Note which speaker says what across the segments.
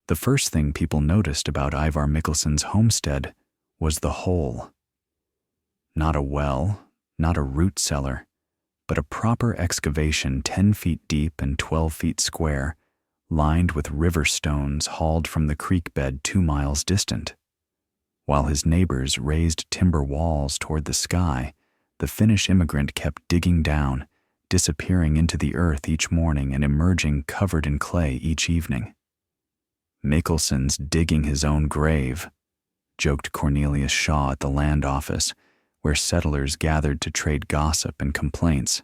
Speaker 1: The first thing people noticed about Ivar Mikkelson's homestead was the hole. Not a well, not a root cellar, but a proper excavation 10 feet deep and 12 feet square, lined with river stones hauled from the creek bed 2 miles distant. While his neighbors raised timber walls toward the sky, the Finnish immigrant kept digging down, disappearing into the earth each morning and emerging covered in clay each evening. "Mikkelson's digging his own grave," joked Cornelius Shaw at the land office, where settlers gathered to trade gossip and complaints.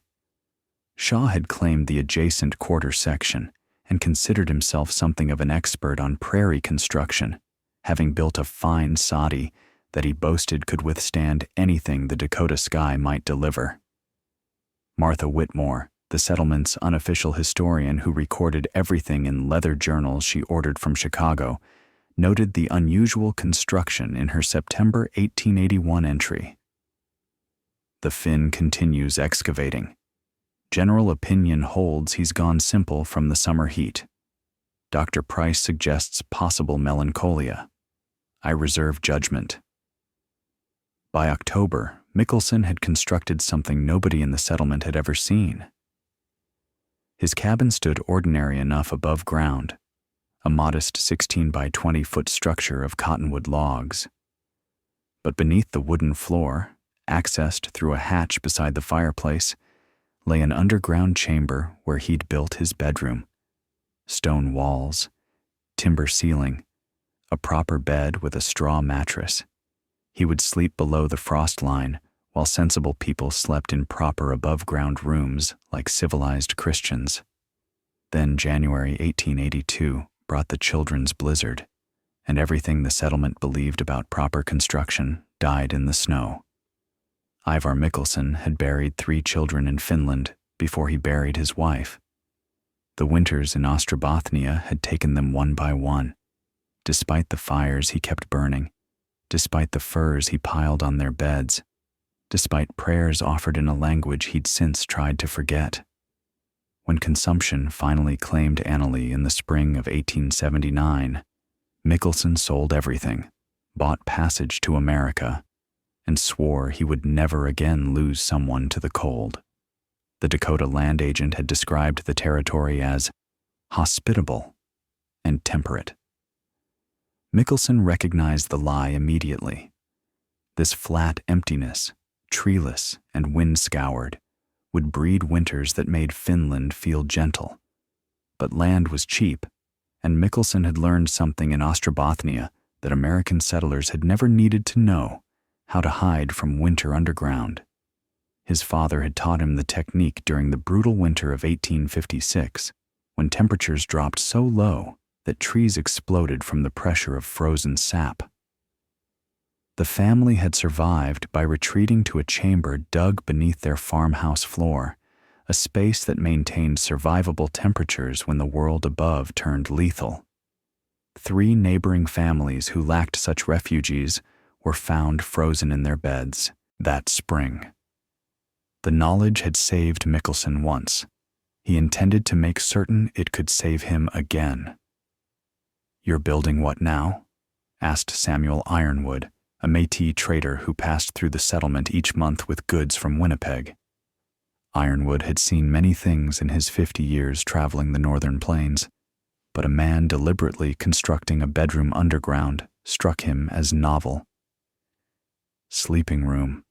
Speaker 1: Shaw had claimed the adjacent quarter section and considered himself something of an expert on prairie construction, having built a fine soddy that he boasted could withstand anything the Dakota sky might deliver. Martha Whitmore, the settlement's unofficial historian who recorded everything in leather journals she ordered from Chicago, noted the unusual construction in her September 1881 entry. "The Finn continues excavating. General opinion holds he's gone simple from the summer heat. Dr. Price suggests possible melancholia. I reserve judgment." By October, Mikkelson had constructed something nobody in the settlement had ever seen. His cabin stood ordinary enough above ground, a modest 16 by 20 foot structure of cottonwood logs. But beneath the wooden floor, accessed through a hatch beside the fireplace, lay an underground chamber where he'd built his bedroom. Stone walls, timber ceiling, a proper bed with a straw mattress. He would sleep below the frost line, while sensible people slept in proper above-ground rooms like civilized Christians. Then January 1882 brought the children's blizzard, and everything the settlement believed about proper construction died in the snow. Ivar Mikkelson had buried 3 children in Finland before he buried his wife. The winters in Ostrobothnia had taken them one by one. Despite the fires he kept burning, despite the furs he piled on their beds, despite prayers offered in a language he'd since tried to forget. When consumption finally claimed Annalee in the spring of 1879, Mikkelson sold everything, bought passage to America, and swore he would never again lose someone to the cold. The Dakota land agent had described the territory as hospitable and temperate. Mikkelson recognized the lie immediately. This flat emptiness, treeless and wind-scoured, would breed winters that made Finland feel gentle. But land was cheap, and Mikkelson had learned something in Ostrobothnia that American settlers had never needed to know: how to hide from winter underground. His father had taught him the technique during the brutal winter of 1856, when temperatures dropped so low that trees exploded from the pressure of frozen sap. The family had survived by retreating to a chamber dug beneath their farmhouse floor, a space that maintained survivable temperatures when the world above turned lethal. 3 neighboring families who lacked such refugees were found frozen in their beds that spring. The knowledge had saved Mikkelson once. He intended to make certain it could save him again. "You're building what now?" asked Samuel Ironwood, a Métis trader who passed through the settlement each month with goods from Winnipeg. Ironwood had seen many things in his 50 years traveling the northern plains, but a man deliberately constructing a bedroom underground struck him as novel. "Sleeping room,"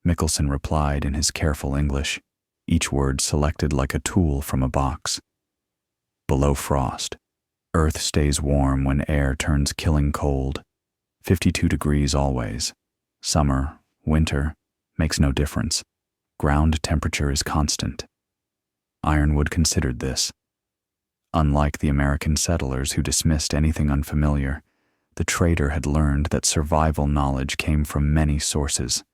Speaker 1: Mikkelson replied in his careful English, each word selected like a tool from a box. "Below frost. Earth stays warm when air turns killing cold. 52 degrees always. Summer, winter, makes no difference. Ground temperature is constant." Ironwood considered this. Unlike the American settlers who dismissed anything unfamiliar, the trader had learned that survival knowledge came from many sources.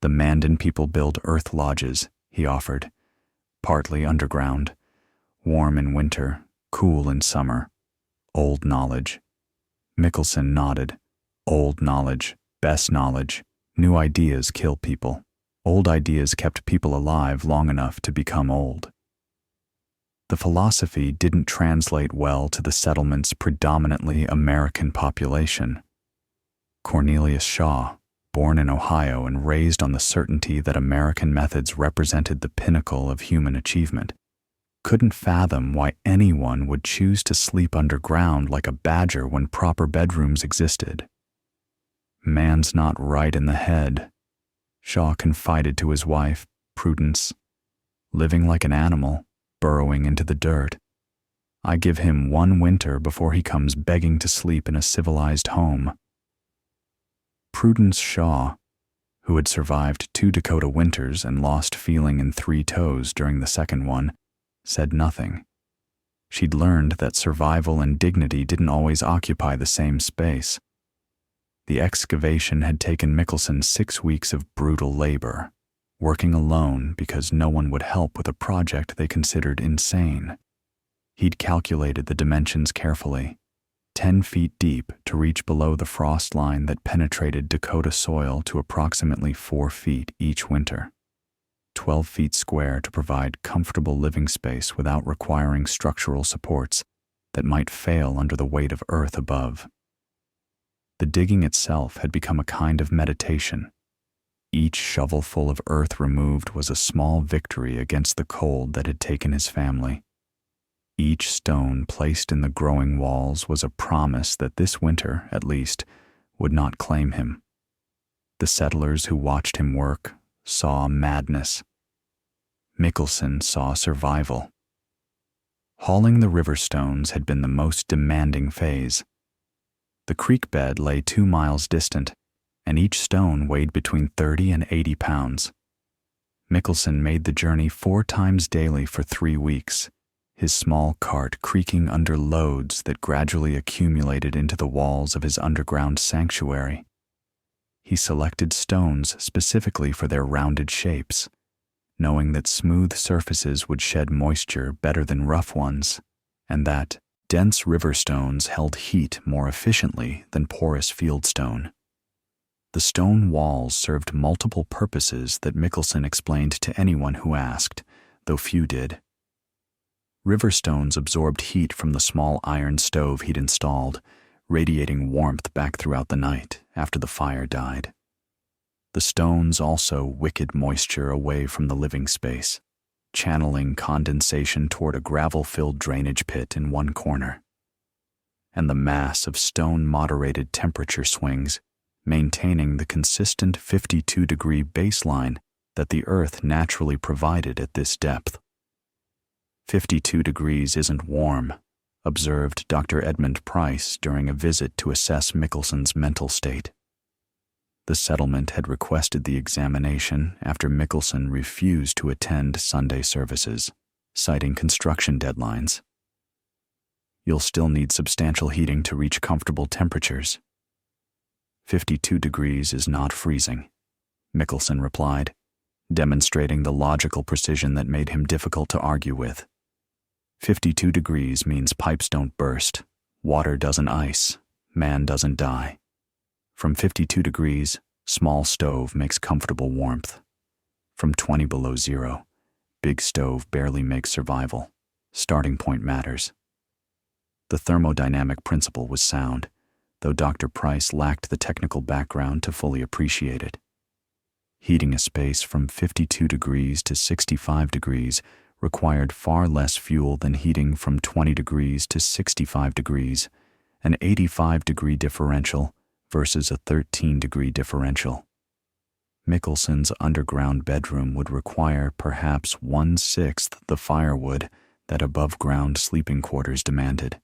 Speaker 1: "The Mandan people build earth lodges," he offered, "partly underground, warm in winter, cool in summer. Old knowledge." Mikkelson nodded. "Old knowledge, best knowledge. New ideas kill people. Old ideas kept people alive long enough to become old." The philosophy didn't translate well to the settlement's predominantly American population. Cornelius Shaw, born in Ohio and raised on the certainty that American methods represented the pinnacle of human achievement, couldn't fathom why anyone would choose to sleep underground like a badger when proper bedrooms existed. "Man's not right in the head," Shaw confided to his wife, Prudence. "Living like an animal, burrowing into the dirt. I give him one winter before he comes begging to sleep in a civilized home." Prudence Shaw, who had survived 2 Dakota winters and lost feeling in 3 toes during the second one, said nothing. She'd learned that survival and dignity didn't always occupy the same space. The excavation had taken Mickelson 6 weeks of brutal labor, working alone because no one would help with a project they considered insane. He'd calculated the dimensions carefully, 10 feet deep to reach below the frost line that penetrated Dakota soil to approximately 4 feet each winter. 12 feet square to provide comfortable living space without requiring structural supports that might fail under the weight of earth above. The digging itself had become a kind of meditation. Each shovelful of earth removed was a small victory against the cold that had taken his family. Each stone placed in the growing walls was a promise that this winter, at least, would not claim him. The settlers who watched him work saw madness. Mickelson saw survival. Hauling the river stones had been the most demanding phase. The creek bed lay 2 miles distant, and each stone weighed between 30 and 80 pounds. Mickelson made the journey 4 times daily for 3 weeks, his small cart creaking under loads that gradually accumulated into the walls of his underground sanctuary. He selected stones specifically for their rounded shapes, knowing that smooth surfaces would shed moisture better than rough ones, and that dense river stones held heat more efficiently than porous fieldstone. The stone walls served multiple purposes that Mickelson explained to anyone who asked, though few did. River stones absorbed heat from the small iron stove he'd installed, radiating warmth back throughout the night after the fire died. The stones also wickeded moisture away from the living space, channeling condensation toward a gravel-filled drainage pit in one corner. And the mass of stone moderated temperature swings, maintaining the consistent 52-degree baseline that the Earth naturally provided at this depth. 52 degrees isn't warm, observed Dr. Edmund Price during a visit to assess Mickelson's mental state. The settlement had requested the examination after Mickelson refused to attend Sunday services, citing construction deadlines. "You'll still need substantial heating to reach comfortable temperatures." 52 degrees is not freezing, Mickelson replied, demonstrating the logical precision that made him difficult to argue with. 52 degrees means pipes don't burst, water doesn't ice, man doesn't die. From 52 degrees, small stove makes comfortable warmth. From 20 below zero, big stove barely makes survival. Starting point matters. The thermodynamic principle was sound, though Dr. Price lacked the technical background to fully appreciate it. Heating a space from 52 degrees to 65 degrees required far less fuel than heating from 20 degrees to 65 degrees, an 85-degree differential versus a 13-degree differential. Mickelson's underground bedroom would require perhaps 1/6 the firewood that above-ground sleeping quarters demanded.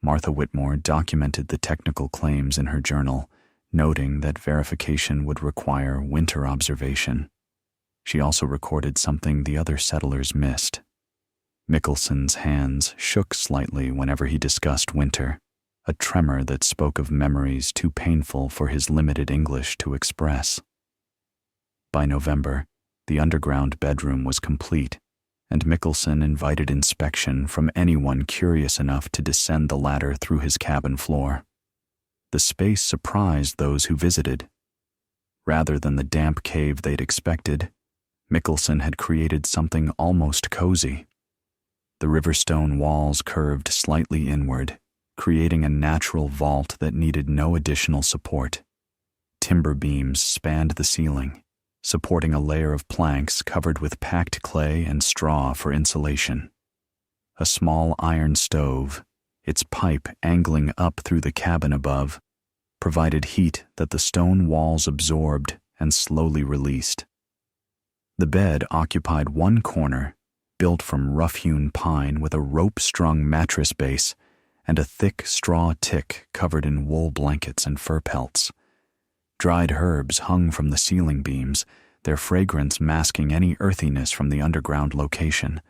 Speaker 1: Martha Whitmore documented the technical claims in her journal, noting that verification would require winter observation. She also recorded something the other settlers missed. Mickelson's hands shook slightly whenever he discussed winter, a tremor that spoke of memories too painful for his limited English to express. By November, the underground bedroom was complete, and Mickelson invited inspection from anyone curious enough to descend the ladder through his cabin floor. The space surprised those who visited. Rather than the damp cave they'd expected, Mickelson had created something almost cozy. The river stone walls curved slightly inward, creating a natural vault that needed no additional support. Timber beams spanned the ceiling, supporting a layer of planks covered with packed clay and straw for insulation. A small iron stove, its pipe angling up through the cabin above, provided heat that the stone walls absorbed and slowly released. The bed occupied one corner, built from rough-hewn pine with a rope-strung mattress base and a thick straw tick covered in wool blankets and fur pelts. Dried herbs hung from the ceiling beams, their fragrance masking any earthiness from the underground location.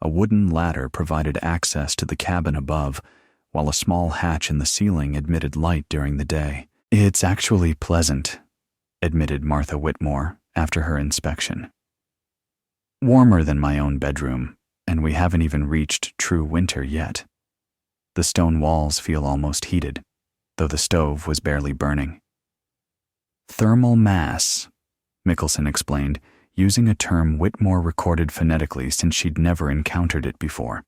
Speaker 1: A wooden ladder provided access to the cabin above, while a small hatch in the ceiling admitted light during the day. "It's actually pleasant," admitted Martha Whitmore after her inspection. "Warmer than my own bedroom, and we haven't even reached true winter yet. The stone walls feel almost heated, though the stove was barely burning." "Thermal mass," Mickelson explained, using a term Whitmore recorded phonetically since she'd never encountered it before.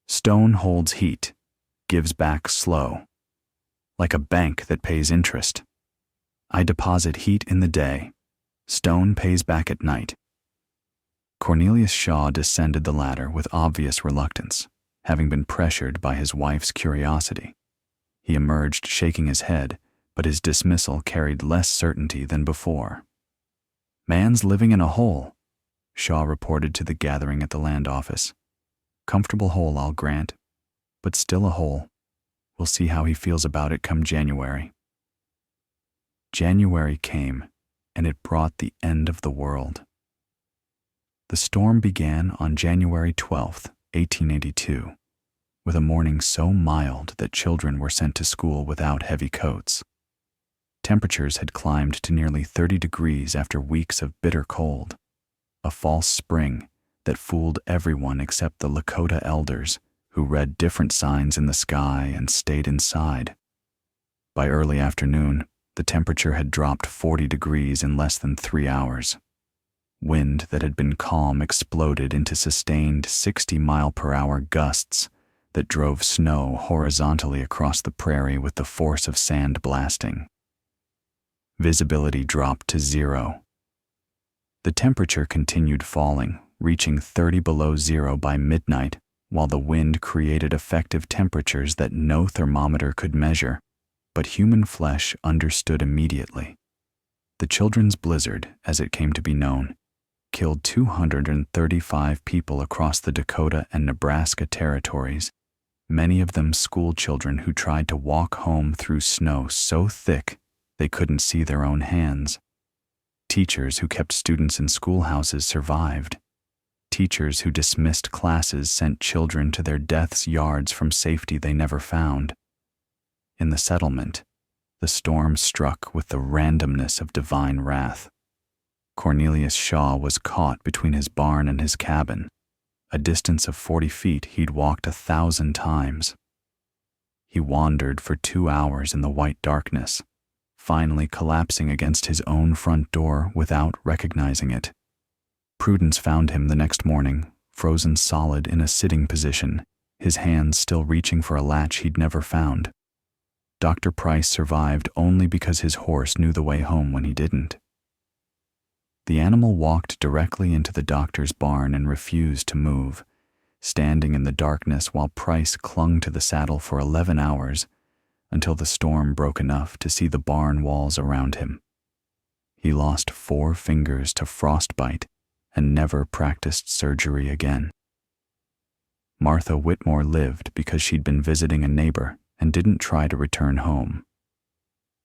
Speaker 1: "Stone holds heat, gives back slow, like a bank that pays interest. I deposit heat in the day, stone pays back at night." Cornelius Shaw descended the ladder with obvious reluctance, having been pressured by his wife's curiosity. He emerged shaking his head, but his dismissal carried less certainty than before. "Man's living in a hole," Shaw reported to the gathering at the land office. "Comfortable hole, I'll grant, but still a hole. We'll see how he feels about it come January." January came, and it brought the end of the world. The storm began on January 12th, 1882, with a morning so mild that children were sent to school without heavy coats. Temperatures had climbed to nearly 30 degrees after weeks of bitter cold, a false spring that fooled everyone except the Lakota elders, who read different signs in the sky and stayed inside. By early afternoon, the temperature had dropped 40 degrees in less than 3 hours. Wind that had been calm exploded into sustained 60-mile-per-hour gusts that drove snow horizontally across the prairie with the force of sand blasting. Visibility dropped to 0. The temperature continued falling, reaching 30 below 0 by midnight, while the wind created effective temperatures that no thermometer could measure, but human flesh understood immediately. The children's blizzard, as it came to be known, killed 235 people across the Dakota and Nebraska territories, many of them school children who tried to walk home through snow so thick they couldn't see their own hands. Teachers who kept students in schoolhouses survived. Teachers who dismissed classes sent children to their death's yards from safety they never found. In the settlement, the storm struck with the randomness of divine wrath. Cornelius Shaw was caught between his barn and his cabin, a distance of 40 feet he'd walked 1,000 times. He wandered for 2 hours in the white darkness, finally collapsing against his own front door without recognizing it. Prudence found him the next morning, frozen solid in a sitting position, his hands still reaching for a latch he'd never found. Dr. Price survived only because his horse knew the way home when he didn't. The animal walked directly into the doctor's barn and refused to move, standing in the darkness while Price clung to the saddle for 11 hours until the storm broke enough to see the barn walls around him. He lost 4 fingers to frostbite and never practiced surgery again. Martha Whitmore lived because she'd been visiting a neighbor and didn't try to return home.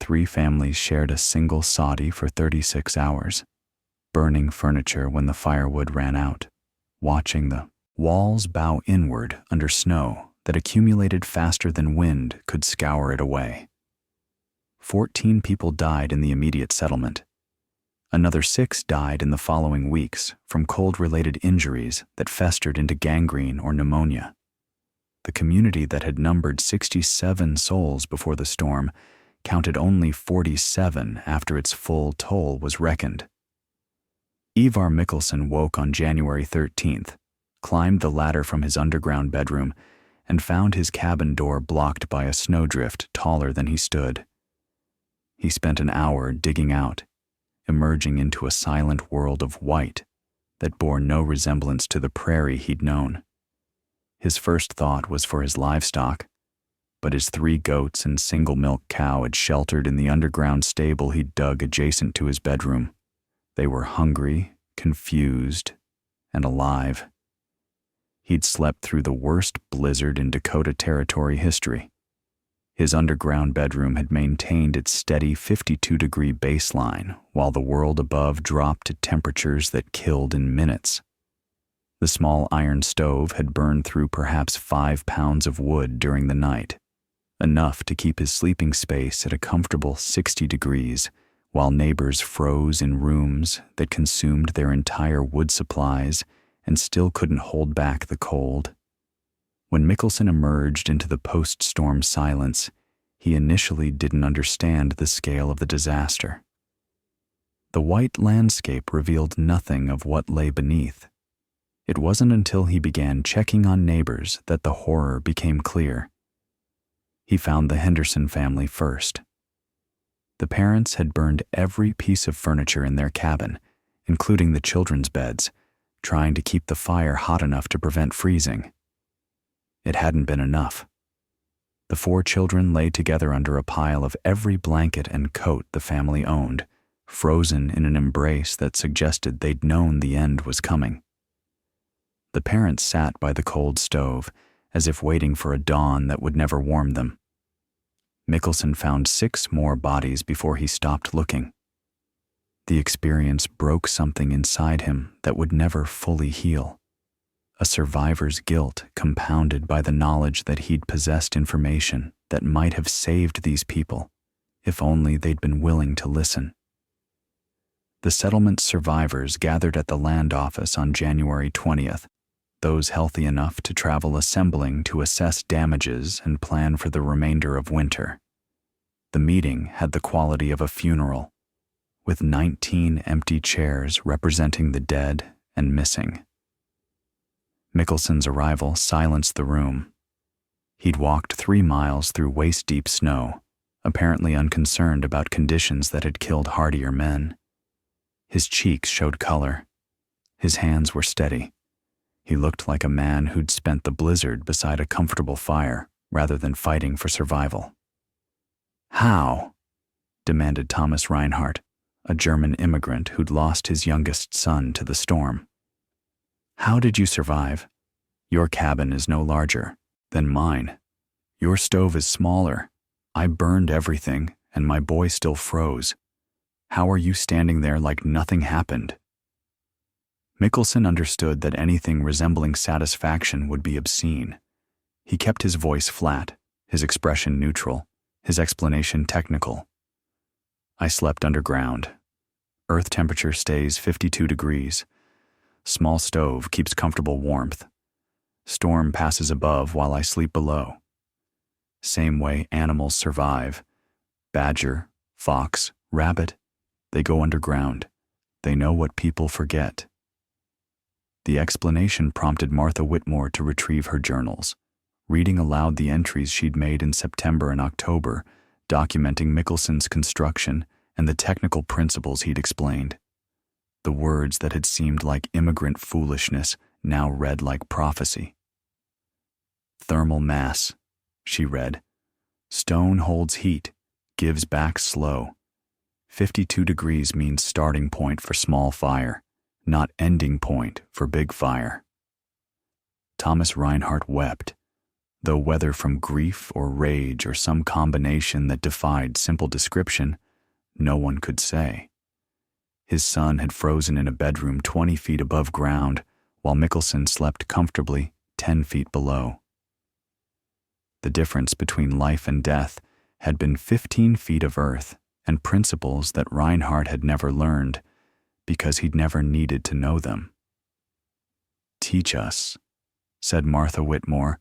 Speaker 1: 3 families shared a single soddy for 36 hours, burning furniture when the firewood ran out, watching the walls bow inward under snow that accumulated faster than wind could scour it away. 14 people died in the immediate settlement. Another 6 died in the following weeks from cold-related injuries that festered into gangrene or pneumonia. The community that had numbered 67 souls before the storm counted only 47 after its full toll was reckoned. Ivar Mickelson woke on January 13th, climbed the ladder from his underground bedroom, and found his cabin door blocked by a snowdrift taller than he stood. He spent an hour digging out, emerging into a silent world of white that bore no resemblance to the prairie he'd known. His first thought was for his livestock, but his 3 goats and single milk cow had sheltered in the underground stable he'd dug adjacent to his bedroom. They were hungry, confused, and alive. He'd slept through the worst blizzard in Dakota Territory history. His underground bedroom had maintained its steady 52-degree baseline while the world above dropped to temperatures that killed in minutes. The small iron stove had burned through perhaps 5 pounds of wood during the night, enough to keep his sleeping space at a comfortable 60 degrees, while neighbors froze in rooms that consumed their entire wood supplies and still couldn't hold back the cold. When Mickelson emerged into the post-storm silence, he initially didn't understand the scale of the disaster. The white landscape revealed nothing of what lay beneath. It wasn't until he began checking on neighbors that the horror became clear. He found the Henderson family first. The parents had burned every piece of furniture in their cabin, including the children's beds, trying to keep the fire hot enough to prevent freezing. It hadn't been enough. The 4 children lay together under a pile of every blanket and coat the family owned, frozen in an embrace that suggested they'd known the end was coming. The parents sat by the cold stove, as if waiting for a dawn that would never warm them. Mickelson found 6 more bodies before he stopped looking. The experience broke something inside him that would never fully heal. A survivor's guilt compounded by the knowledge that he'd possessed information that might have saved these people, if only they'd been willing to listen. The settlement's survivors gathered at the land office on January 20th, those healthy enough to travel assembling to assess damages and plan for the remainder of winter. The meeting had the quality of a funeral, with 19 empty chairs representing the dead and missing. Mickelson's arrival silenced the room. He'd walked 3 miles through waist-deep snow, apparently unconcerned about conditions that had killed hardier men. His cheeks showed color. His hands were steady. He looked like a man who'd spent the blizzard beside a comfortable fire rather than fighting for survival. "How?" demanded Thomas Reinhardt, a German immigrant who'd lost his youngest son to the storm. "How did you survive? Your cabin is no larger than mine. Your stove is smaller. I burned everything, and my boy still froze. How are you standing there like nothing happened?" Mickelson understood that anything resembling satisfaction would be obscene. He kept his voice flat, his expression neutral, his explanation technical. "I slept underground. Earth temperature stays 52 degrees. Small stove keeps comfortable warmth. Storm passes above while I sleep below. Same way animals survive. Badger, fox, rabbit, they go underground. They know what people forget." The explanation prompted Martha Whitmore to retrieve her journals, reading aloud the entries she'd made in September and October, documenting Mickelson's construction and the technical principles he'd explained. The words that had seemed like immigrant foolishness now read like prophecy. "Thermal mass," she read. "Stone holds heat, gives back slow. 52 degrees means starting point for small fire, not ending point for big fire." Thomas Reinhardt wept, though whether from grief or rage or some combination that defied simple description, no one could say. His son had frozen in a bedroom 20 feet above ground, while Mickelson slept comfortably 10 feet below. The difference between life and death had been 15 feet of earth and principles that Reinhardt had never learned because he'd never needed to know them. "Teach us," said Martha Whitmore,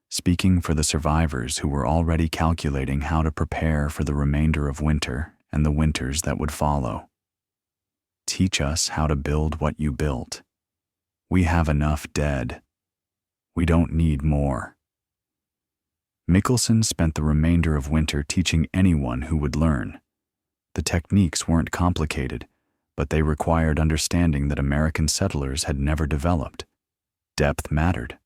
Speaker 1: speaking for the survivors who were already calculating how to prepare for the remainder of winter and the winters that would follow. "Teach us how to build what you built. We have enough dead. We don't need more. Michelson spent the remainder of winter teaching anyone who would learn. The techniques weren't complicated, but they required understanding that American settlers had never developed. Depth mattered.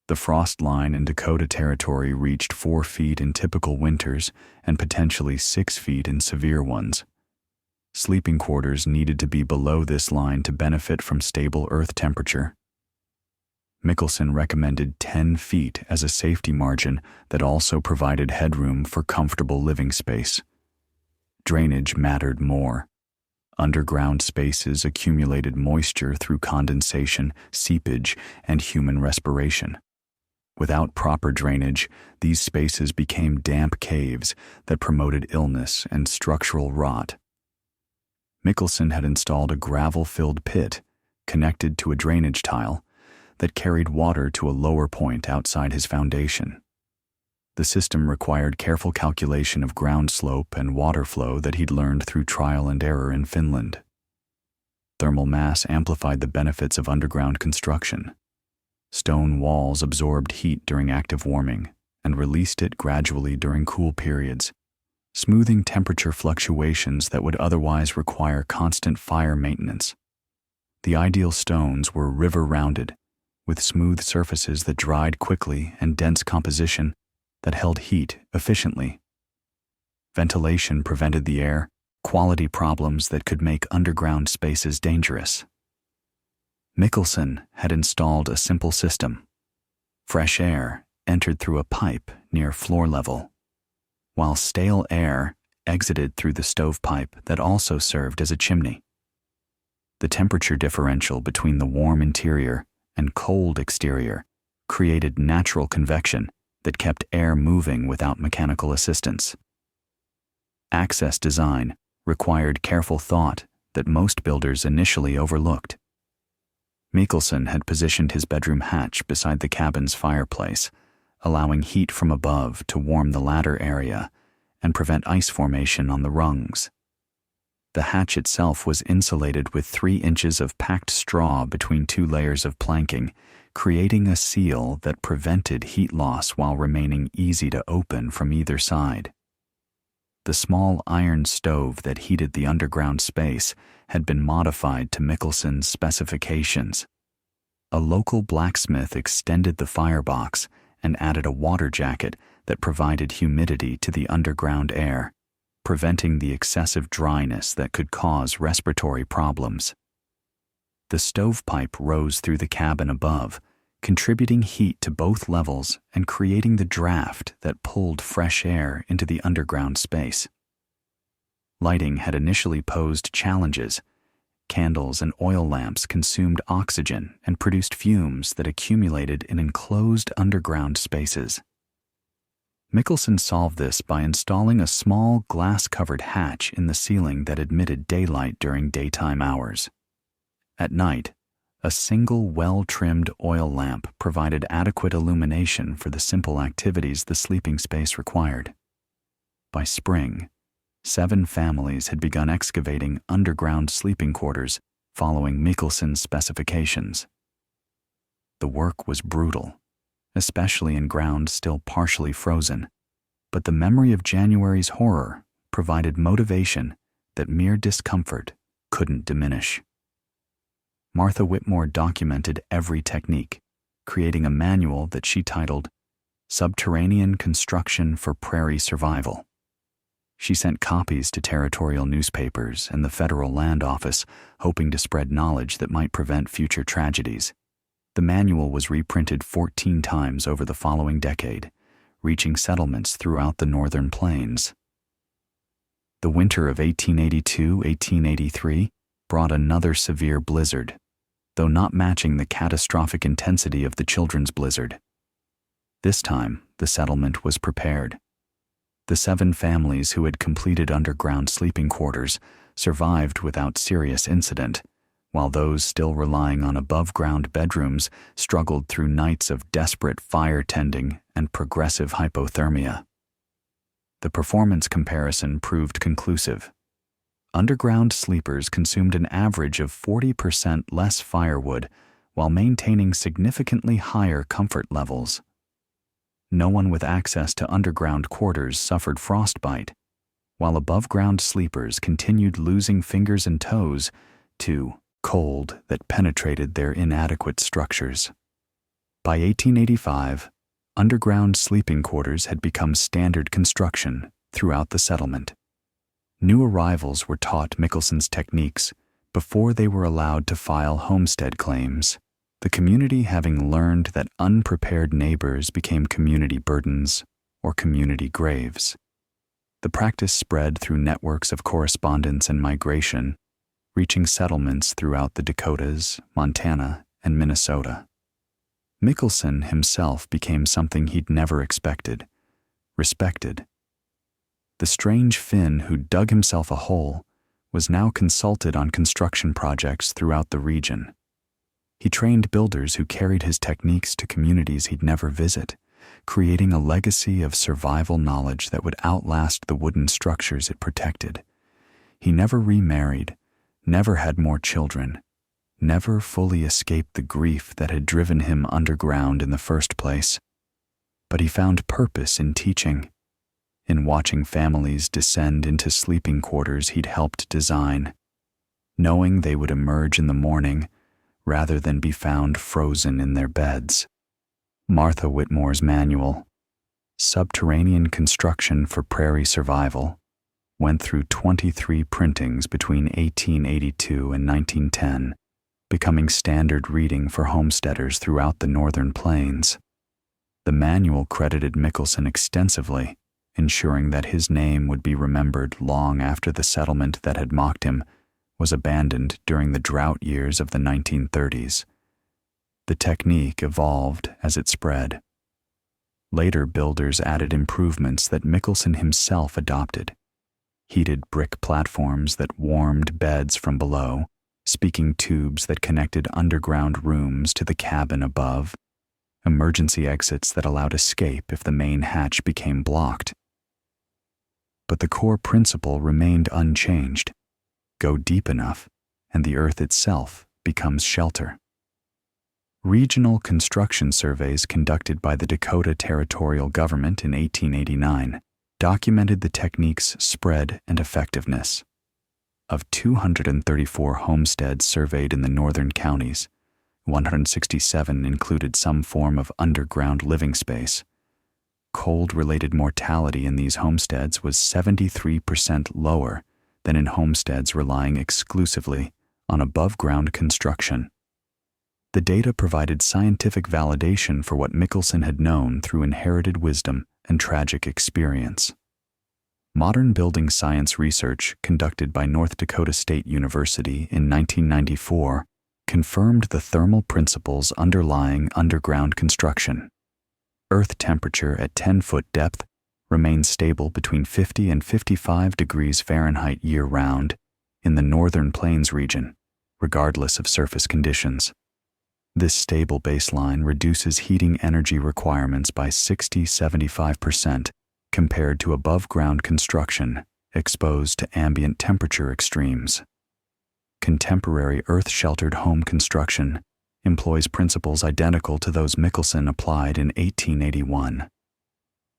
Speaker 1: The frost line in Dakota Territory reached 4 feet in typical winters and potentially 6 feet in severe ones. Sleeping quarters needed to be below this line to benefit from stable earth temperature. Michelson recommended 10 feet as a safety margin that also provided headroom for comfortable living space. Drainage mattered more. Underground spaces accumulated moisture through condensation, seepage, and human respiration. Without proper drainage, these spaces became damp caves that promoted illness and structural rot. Michelson had installed a gravel-filled pit, connected to a drainage tile, that carried water to a lower point outside his foundation. The system required careful calculation of ground slope and water flow that he'd learned through trial and error in Finland. Thermal mass amplified the benefits of underground construction. Stone walls absorbed heat during active warming and released it gradually during cool periods, smoothing temperature fluctuations that would otherwise require constant fire maintenance. The ideal stones were river-rounded, with smooth surfaces that dried quickly and dense composition that held heat efficiently. Ventilation prevented the air quality problems that could make underground spaces dangerous. Michelson had installed a simple system. Fresh air entered through a pipe near floor level, while stale air exited through the stovepipe that also served as a chimney. The temperature differential between the warm interior and cold exterior created natural convection that kept air moving without mechanical assistance. Access design required careful thought that most builders initially overlooked. Michelson had positioned his bedroom hatch beside the cabin's fireplace, allowing heat from above to warm the latter area and prevent ice formation on the rungs. The hatch itself was insulated with 3 inches of packed straw between 2 layers of planking, creating a seal that prevented heat loss while remaining easy to open from either side. The small iron stove that heated the underground space had been modified to Michelson's specifications. A local blacksmith extended the firebox and added a water jacket that provided humidity to the underground air, preventing the excessive dryness that could cause respiratory problems. The stovepipe rose through the cabin above, contributing heat to both levels and creating the draft that pulled fresh air into the underground space. Lighting had initially posed challenges. Candles and oil lamps consumed oxygen and produced fumes that accumulated in enclosed underground spaces. Michelson solved this by installing a small glass-covered hatch in the ceiling that admitted daylight during daytime hours. At night, a single well-trimmed oil lamp provided adequate illumination for the simple activities the sleeping space required. By spring, 7 families had begun excavating underground sleeping quarters following Michelson's specifications. The work was brutal, especially in ground still partially frozen, but the memory of January's horror provided motivation that mere discomfort couldn't diminish. Martha Whitmore documented every technique, creating a manual that she titled Subterranean Construction for Prairie Survival. She sent copies to territorial newspapers and the Federal Land Office, hoping to spread knowledge that might prevent future tragedies. The manual was reprinted 14 times over the following decade, reaching settlements throughout the northern plains. The winter of 1882-1883 brought another severe blizzard, though not matching the catastrophic intensity of the children's blizzard. This time, the settlement was prepared. The 7 families who had completed underground sleeping quarters survived without serious incident, while those still relying on above-ground bedrooms struggled through nights of desperate fire tending and progressive hypothermia. The performance comparison proved conclusive. Underground sleepers consumed an average of 40% less firewood while maintaining significantly higher comfort levels. No one with access to underground quarters suffered frostbite, while above-ground sleepers continued losing fingers and toes to cold that penetrated their inadequate structures. By 1885, underground sleeping quarters had become standard construction throughout the settlement. New arrivals were taught Mickelson's techniques before they were allowed to file homestead claims, the community having learned that unprepared neighbors became community burdens or community graves. The practice spread through networks of correspondence and migration, reaching settlements throughout the Dakotas, Montana, and Minnesota. Mickelson himself became something he'd never expected: respected. The strange Finn who dug himself a hole was now consulted on construction projects throughout the region. He trained builders who carried his techniques to communities he'd never visit, creating a legacy of survival knowledge that would outlast the wooden structures it protected. He never remarried, never had more children, never fully escaped the grief that had driven him underground in the first place. But he found purpose in teaching, in watching families descend into sleeping quarters he'd helped design, knowing they would emerge in the morning rather than be found frozen in their beds. Martha Whitmore's manual, Subterranean Construction for Prairie Survival, went through 23 printings between 1882 and 1910, becoming standard reading for homesteaders throughout the northern plains. The manual credited Mickelson extensively, ensuring that his name would be remembered long after the settlement that had mocked him was abandoned during the drought years of the 1930s. The technique evolved as it spread. Later builders added improvements that Mickelson himself adopted: heated brick platforms that warmed beds from below, speaking tubes that connected underground rooms to the cabin above, emergency exits that allowed escape if the main hatch became blocked. But the core principle remained unchanged: go deep enough, and the earth itself becomes shelter. Regional construction surveys conducted by the Dakota Territorial Government in 1889 documented the technique's spread and effectiveness. Of 234 homesteads surveyed in the northern counties, 167 included some form of underground living space. Cold-related mortality in these homesteads was 73% lower than in homesteads relying exclusively on above-ground construction. The data provided scientific validation for what Mickelson had known through inherited wisdom and tragic experience. Modern building science research conducted by North Dakota State University in 1994 confirmed the thermal principles underlying underground construction. Earth temperature at 10-foot depth remains stable between 50 and 55 degrees Fahrenheit year-round in the northern plains region, regardless of surface conditions. This stable baseline reduces heating energy requirements by 60–75% compared to above-ground construction exposed to ambient temperature extremes. Contemporary earth-sheltered home construction employs principles identical to those Mickelson applied in 1881.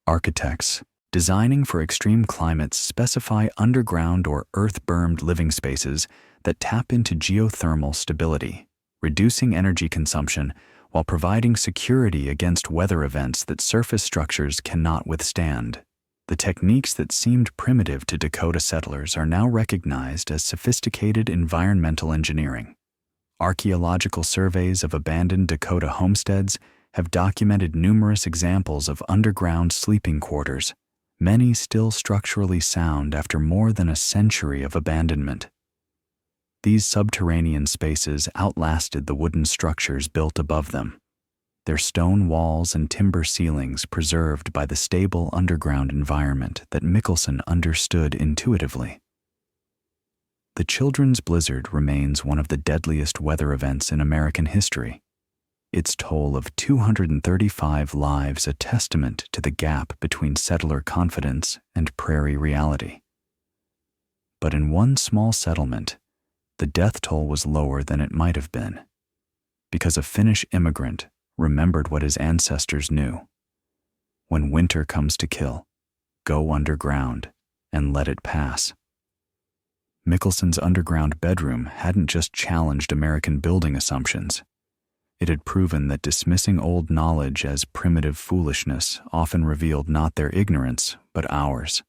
Speaker 1: Architects designing for extreme climates specify underground or earth-bermed living spaces that tap into geothermal stability, reducing energy consumption while providing security against weather events that surface structures cannot withstand. The techniques that seemed primitive to Dakota settlers are now recognized as sophisticated environmental engineering. Archaeological surveys of abandoned Dakota homesteads have documented numerous examples of underground sleeping quarters, many still structurally sound after more than a century of abandonment. These subterranean spaces outlasted the wooden structures built above them, their stone walls and timber ceilings preserved by the stable underground environment that Mickelson understood intuitively. The Children's Blizzard remains one of the deadliest weather events in American history, its toll of 235 lives a testament to the gap between settler confidence and prairie reality. But in one small settlement, the death toll was lower than it might have been, because a Finnish immigrant remembered what his ancestors knew. When winter comes to kill, go underground and let it pass. Mickelson's underground bedroom hadn't just challenged American building assumptions. It had proven that dismissing old knowledge as primitive foolishness often revealed not their ignorance, but ours.